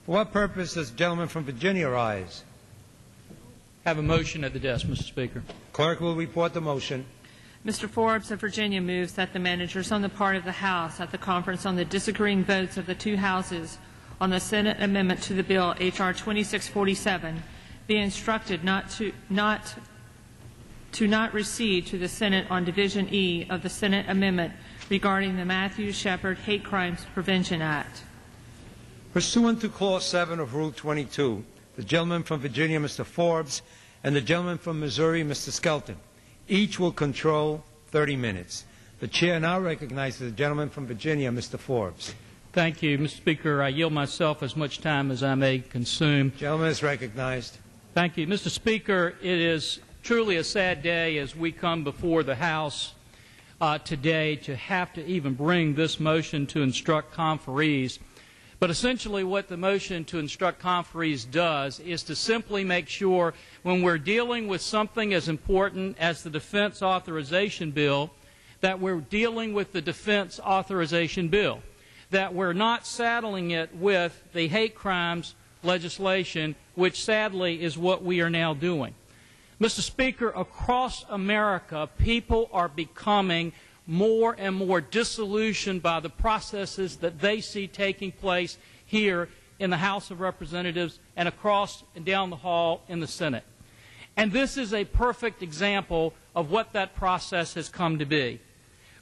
For what purpose does the gentleman from Virginia rise? Have a motion at the desk, Mr. Speaker. Clerk will report the motion. Mr. Forbes of Virginia moves that the managers on the part of the House at the conference on the disagreeing votes of the two houses on the Senate amendment to the bill H.R. 2647 be instructed not recede to the Senate on Division E of the Senate amendment regarding the Matthews Shepard Hate Crimes Prevention Act. Pursuant to Clause 7 of Rule 22, the gentleman from Virginia, Mr. Forbes, and the gentleman from Missouri, Mr. Skelton, each will control 30 minutes. The Chair now recognizes the gentleman from Virginia, Mr. Forbes. Thank you, Mr. Speaker. I yield myself as much time as I may consume. Gentleman is recognized. Thank you. Mr. Speaker, it is truly a sad day as we come before the House today to have to even bring this motion to instruct conferees. But essentially what the motion to instruct conferees does is to simply make sure when we're dealing with something as important as the Defense Authorization Bill, that we're dealing with the Defense Authorization Bill, that we're not saddling it with the hate crimes legislation, which sadly is what we are now doing. Mr. Speaker, across America, people are becoming more and more disillusioned by the processes that they see taking place here in the House of Representatives and across and down the hall in the Senate. And this is a perfect example of what that process has come to be.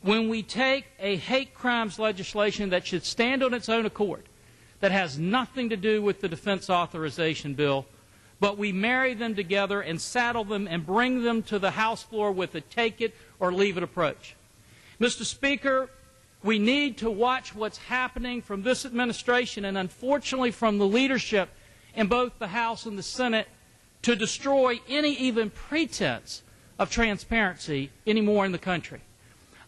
When we take a hate crimes legislation that should stand on its own accord, that has nothing to do with the Defense Authorization Bill, but we marry them together and saddle them and bring them to the House floor with a take it or leave it approach. Mr. Speaker, we need to watch what's happening from this administration and unfortunately from the leadership in both the House and the Senate to destroy any even pretense of transparency anymore in the country.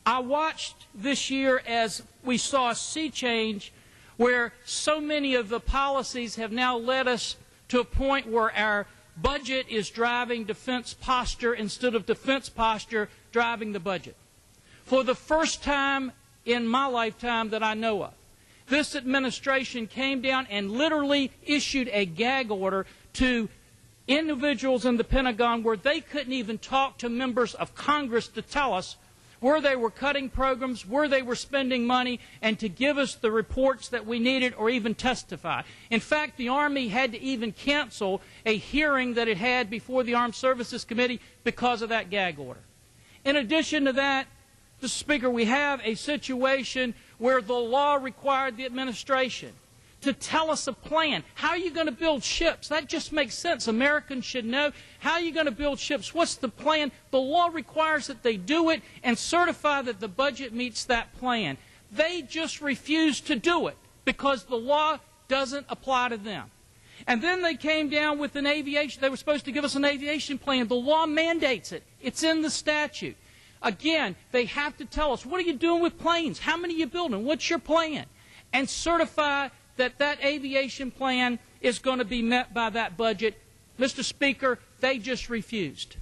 I watched this year as we saw a sea change where so many of the policies have now led us to a point where our budget is driving defense posture instead of defense posture driving the budget. For the first time in my lifetime that I know of, this administration came down and literally issued a gag order to individuals in the Pentagon where they couldn't even talk to members of Congress to tell us where they were cutting programs, where they were spending money, and to give us the reports that we needed or even testify. In fact, the Army had to even cancel a hearing that it had before the Armed Services Committee because of that gag order. In addition to that, Mr. Speaker, we have a situation where the law required the administration to tell us a plan. How are you going to build ships? That just makes sense. Americans should know. How are you going to build ships? What's the plan? The law requires that they do it and certify that the budget meets that plan. They just refuse to do it because the law doesn't apply to them. And then they came down with an aviation. They were supposed to give us an aviation plan. The law mandates it. It's in the statute. Again, they have to tell us, what are you doing with planes? How many are you building? What's your plan? And certify that that aviation plan is going to be met by that budget. Mr. Speaker, they just refused.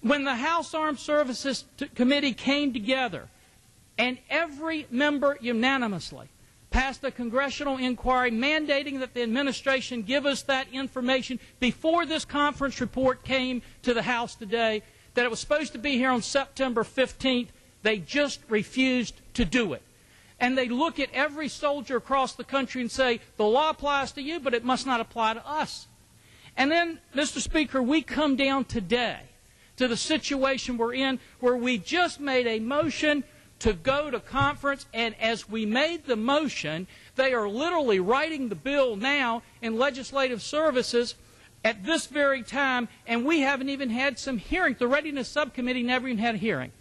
When the House Armed Services Committee came together and every member unanimously passed a congressional inquiry mandating that the administration give us that information before this conference report came to the House today, that it was supposed to be here on September 15th, they just refused to do it. And they look at every soldier across the country and say, the law applies to you, but it must not apply to us. And then, Mr. Speaker, we come down today to the situation we're in where we just made a motion to go to conference, and as we made the motion, they are literally writing the bill now in legislative services at this very time, and we haven't even had some hearings. The Readiness Subcommittee never even had a hearing.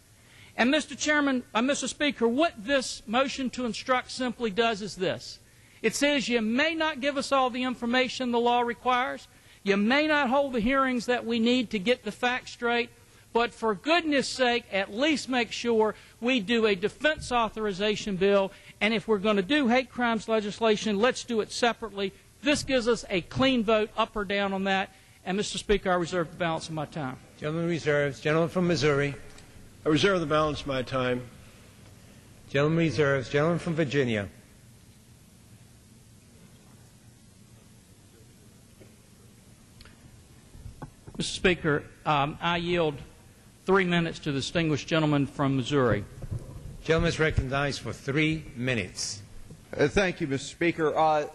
And Mr. Speaker, what this motion to instruct simply does is this. It says you may not give us all the information the law requires. You may not hold the hearings that we need to get the facts straight. But for goodness sake, at least make sure we do a defense authorization bill. And if we're going to do hate crimes legislation, let's do it separately. This gives us a clean vote up or down on that. And, Mr. Speaker, I reserve the balance of my time. Gentleman reserves. Gentleman from Missouri. I reserve the balance of my time. Gentleman reserves. Gentleman from Virginia. Mr. Speaker, I yield 3 minutes to the distinguished gentleman from Missouri. Gentleman is recognized for 3 minutes. Thank you, Mr. Speaker.